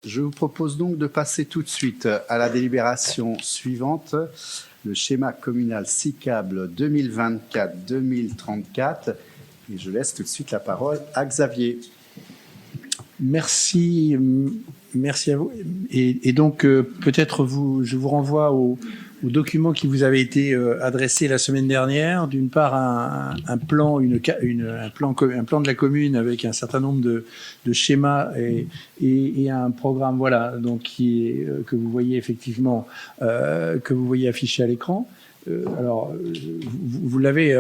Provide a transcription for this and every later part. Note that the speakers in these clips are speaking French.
Je vous propose donc de passer tout de suite à la délibération suivante, le schéma communal cyclable 2024-2034. Et je laisse tout de suite la parole à Xavier. Merci à vous. Et donc, peut-être je vous renvoie au document qui vous avait été adressé la semaine dernière. D'une part, un plan de la commune avec un certain nombre de schémas et un programme, voilà, donc que vous voyez effectivement, que vous voyez affiché à l'écran. Alors, vous l'avez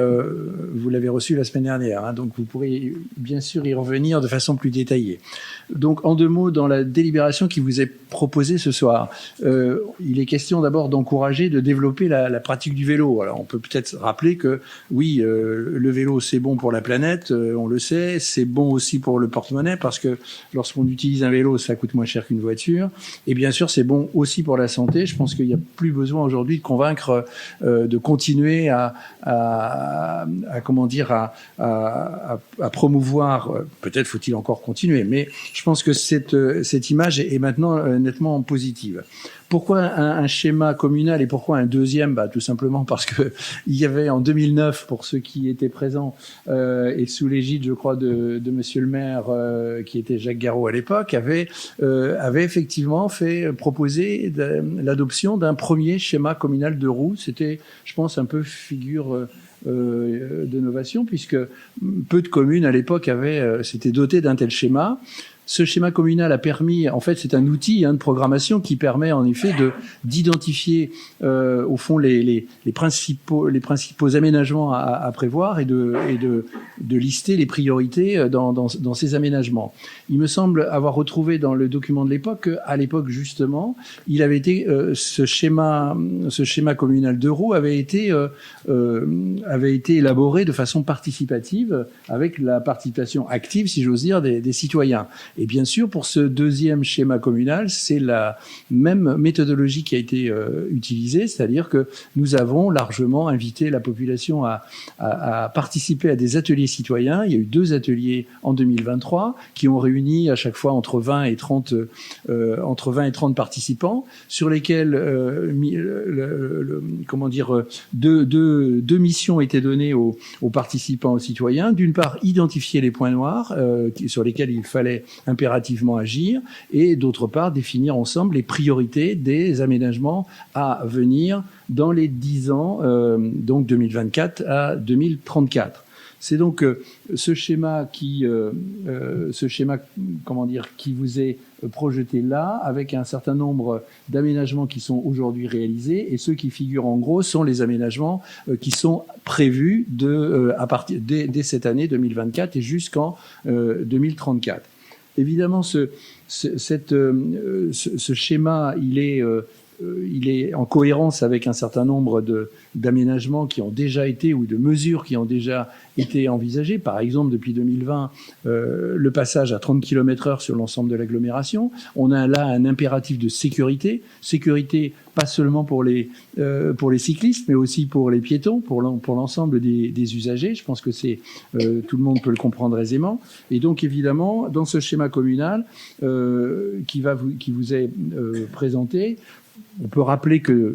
reçu la semaine dernière, hein, donc vous pourrez bien sûr y revenir de façon plus détaillée. Donc, en deux mots, dans la délibération qui vous est proposée ce soir, il est question d'abord d'encourager, de développer la pratique du vélo. Alors, on peut peut-être rappeler que, oui, le vélo, c'est bon pour la planète, on le sait, c'est bon aussi pour le porte-monnaie, parce que lorsqu'on utilise un vélo, ça coûte moins cher qu'une voiture, et bien sûr, c'est bon aussi pour la santé. Je pense qu'il n'y a plus besoin aujourd'hui de convaincre de continuer à promouvoir, peut-être faut-il encore continuer, mais je pense que cette image est maintenant nettement positive. Pourquoi un schéma communal et pourquoi un deuxième? Tout simplement parce que il y avait en 2009, pour ceux qui étaient présents, et sous l'égide, je crois, de Monsieur le maire, qui était Jacques Garot à l'époque, avait effectivement proposé l'adoption d'un premier schéma communal de roues. C'était, je pense, un peu figure de novation, puisque peu de communes à l'époque s'étaient dotées d'un tel schéma. Ce schéma communal a permis, en fait, c'est un outil de programmation qui permet en effet d'identifier au fond les principaux aménagements à prévoir et de lister les priorités dans ces aménagements. Il me semble avoir retrouvé dans le document de l'époque qu'à l'époque justement, il avait été ce schéma communal d'euros avait été élaboré de façon participative, avec la participation active, si j'ose dire, des citoyens. Et bien sûr, pour ce deuxième schéma communal, c'est la même méthodologie qui a été utilisée, c'est-à-dire que nous avons largement invité la population à participer à des ateliers citoyens. Il y a eu 2 ateliers en 2023 qui ont réuni à chaque fois entre 20 et 30 participants, sur lesquels deux missions étaient données aux participants, aux citoyens. D'une part, identifier les points noirs sur lesquels il fallait impérativement agir, et d'autre part définir ensemble les priorités des aménagements à venir dans les 10 ans, donc 2024 à 2034. C'est donc ce schéma qui vous est projeté là, avec un certain nombre d'aménagements qui sont aujourd'hui réalisés, et ceux qui figurent en gros sont les aménagements qui sont prévus dès cette année 2024 et jusqu'en 2034. Évidemment, ce schéma, il est en cohérence avec un certain nombre d'aménagements qui ont déjà été, ou de mesures qui ont déjà été envisagées. Par exemple, depuis 2020, le passage à 30 km/h sur l'ensemble de l'agglomération. On a là un impératif de sécurité. Sécurité pas seulement pour les cyclistes, mais aussi pour les piétons, pour l'ensemble des usagers. Je pense que tout le monde peut le comprendre aisément. Et donc, évidemment, dans ce schéma communal qui vous est présenté, on peut rappeler que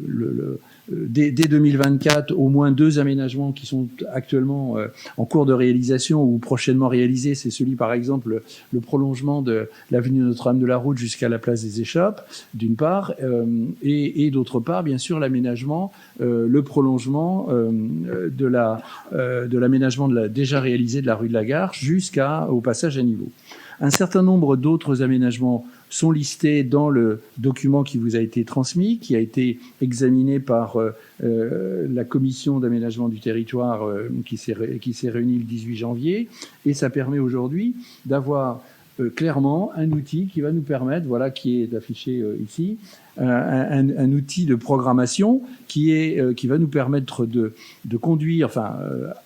dès 2024, au moins 2 aménagements qui sont actuellement en cours de réalisation ou prochainement réalisés. C'est celui, par exemple, le prolongement de l'avenue Notre-Dame de la Route jusqu'à la place des Échoppes, d'une part, et d'autre part, bien sûr, l'aménagement, le prolongement de l'aménagement déjà réalisé de la rue de la Gare jusqu'au passage à niveau. Un certain nombre d'autres aménagements sont listés dans le document qui vous a été transmis, qui a été examiné par la commission d'aménagement du territoire qui s'est réunie le 18 janvier. Et ça permet aujourd'hui d'avoir clairement un outil qui va nous permettre, voilà, qui est affiché ici, un outil de programmation qui va nous permettre de conduire,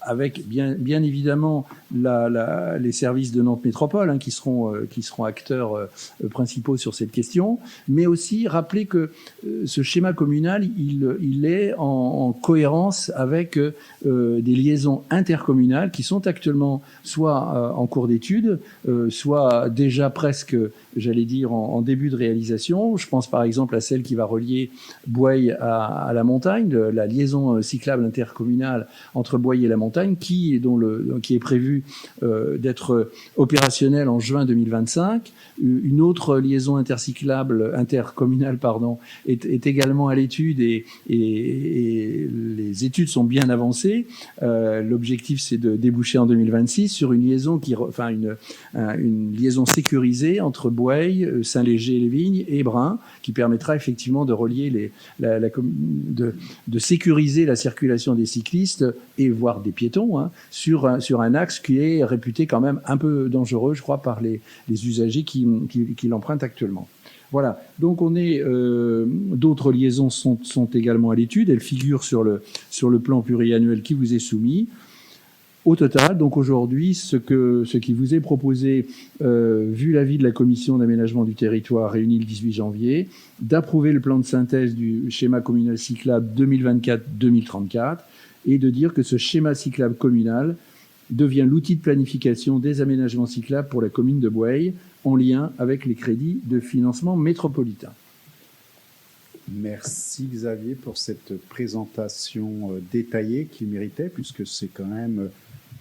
avec bien évidemment les services de Nantes Métropole, qui seront acteurs principaux sur cette question, mais aussi rappeler que ce schéma communal, il est en cohérence avec des liaisons intercommunales qui sont actuellement soit en cours d'étude, soit soit déjà presque, j'allais dire, en début de réalisation. Je pense par exemple à celle qui va relier Boueil à la montagne, la liaison cyclable intercommunale entre Boueil et la montagne, qui est prévue d'être opérationnelle en juin 2025. Une autre liaison intercommunale est également à l'étude et les études sont bien avancées. L'objectif, c'est de déboucher en 2026 sur une liaison une liaison sécurisée entre Boueil, Saint-Léger-les-Vignes et Brin, qui permettra effectivement de relier de sécuriser la circulation des cyclistes et voire des piétons sur un axe qui est réputé quand même un peu dangereux, je crois, par les usagers qui l'empruntent actuellement. Voilà, donc d'autres liaisons sont également à l'étude, elles figurent sur le plan pluriannuel qui vous est soumis. Au total, donc aujourd'hui, ce qui vous est proposé, vu l'avis de la Commission d'aménagement du territoire réunie le 18 janvier, d'approuver le plan de synthèse du schéma communal cyclable 2024-2034 et de dire que ce schéma cyclable communal devient l'outil de planification des aménagements cyclables pour la commune de Boueil en lien avec les crédits de financement métropolitain. Merci Xavier pour cette présentation détaillée qui méritait, puisque c'est quand même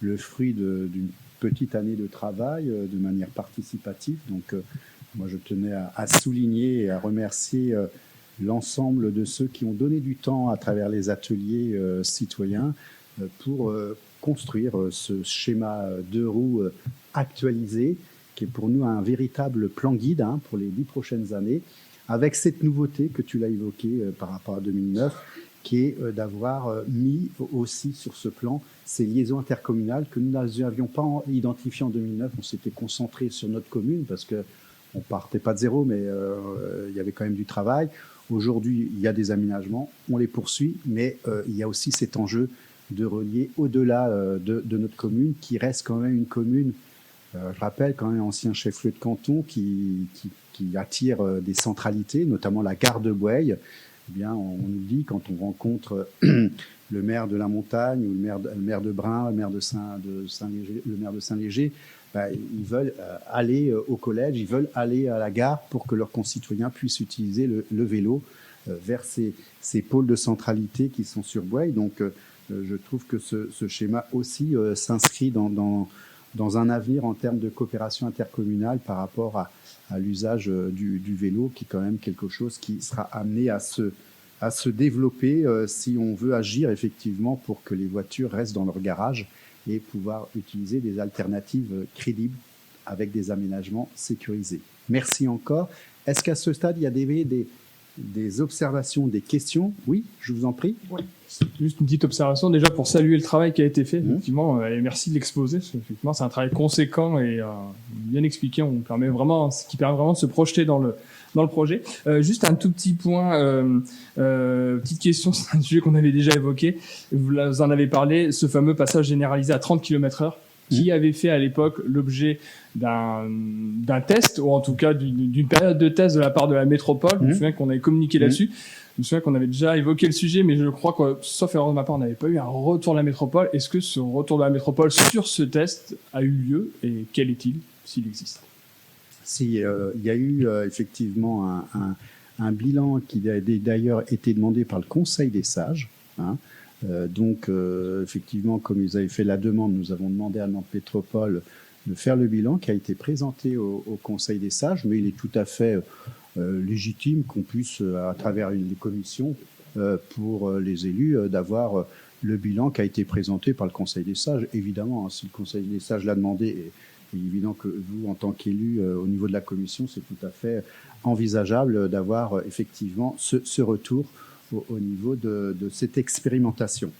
le fruit d'une petite année de travail de manière participative. Donc moi je tenais à souligner et à remercier l'ensemble de ceux qui ont donné du temps à travers les ateliers citoyens pour construire ce schéma 2 roues actualisé, qui est pour nous un véritable plan guide pour les 10 prochaines années, avec cette nouveauté que tu l'as évoquée par rapport à 2009, qui est d'avoir mis aussi sur ce plan ces liaisons intercommunales que nous n'avions pas identifiées en 2009. On s'était concentré sur notre commune parce qu'on ne partait pas de zéro, mais il y avait quand même du travail. Aujourd'hui, il y a des aménagements, on les poursuit, mais il y a aussi cet enjeu de relier au-delà de notre commune, qui reste quand même une commune, je rappelle, quand même ancien chef-lieu de canton, qui attire des centralités, notamment la gare de Boueil. Eh bien, on nous dit, quand on rencontre le maire de la Montagne ou le maire de Brin, le maire de Saint-Léger, ils veulent aller au collège, ils veulent aller à la gare pour que leurs concitoyens puissent utiliser le vélo vers ces pôles de centralité qui sont sur Boueil. Donc, je trouve que ce schéma aussi s'inscrit dans un avenir en termes de coopération intercommunale par rapport à l'usage du vélo, qui est quand même quelque chose qui sera amené à se développer si on veut agir effectivement pour que les voitures restent dans leur garage et pouvoir utiliser des alternatives crédibles avec des aménagements sécurisés. Merci encore. Est-ce qu'à ce stade, il y a des observations, des questions? Oui, je vous en prie. Oui. Juste une petite observation déjà pour saluer le travail qui a été fait, effectivement, et merci de l'exposer. Effectivement, c'est un travail conséquent et bien expliqué. Qui permet vraiment de se projeter dans le projet. Juste un tout petit point, petite question, c'est un sujet qu'on avait déjà évoqué. Vous en avez parlé, ce fameux passage généralisé à 30 km/h. Qui avait fait à l'époque l'objet d'un test, ou en tout cas d'une période de test de la part de la métropole. Je me souviens qu'on avait communiqué là-dessus. Je me souviens qu'on avait déjà évoqué le sujet, mais je crois que, sauf erreur de ma part, on n'avait pas eu un retour de la métropole. Est-ce que ce retour de la métropole sur ce test a eu lieu, et quel est-il, s'il existe? Si, il y a eu effectivement un bilan qui a d'ailleurs été demandé par le Conseil des sages. Donc, effectivement, comme ils avaient fait la demande, nous avons demandé à Nantes Métropole de faire le bilan qui a été présenté au Conseil des sages, mais il est tout à fait légitime qu'on puisse, à travers les commissions, pour les élus, d'avoir le bilan qui a été présenté par le Conseil des sages. Évidemment, si le Conseil des sages l'a demandé, il est évident que vous, en tant qu'élu, au niveau de la commission, c'est tout à fait envisageable d'avoir effectivement ce retour au niveau de cette expérimentation.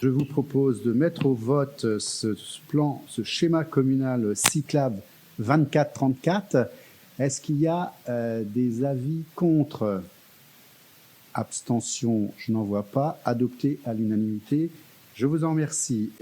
Je vous propose de mettre au vote ce schéma communal cyclable 24-34. Est-ce qu'il y a des avis contre? Abstention, je n'en vois pas. Adopté à l'unanimité. Je vous en remercie.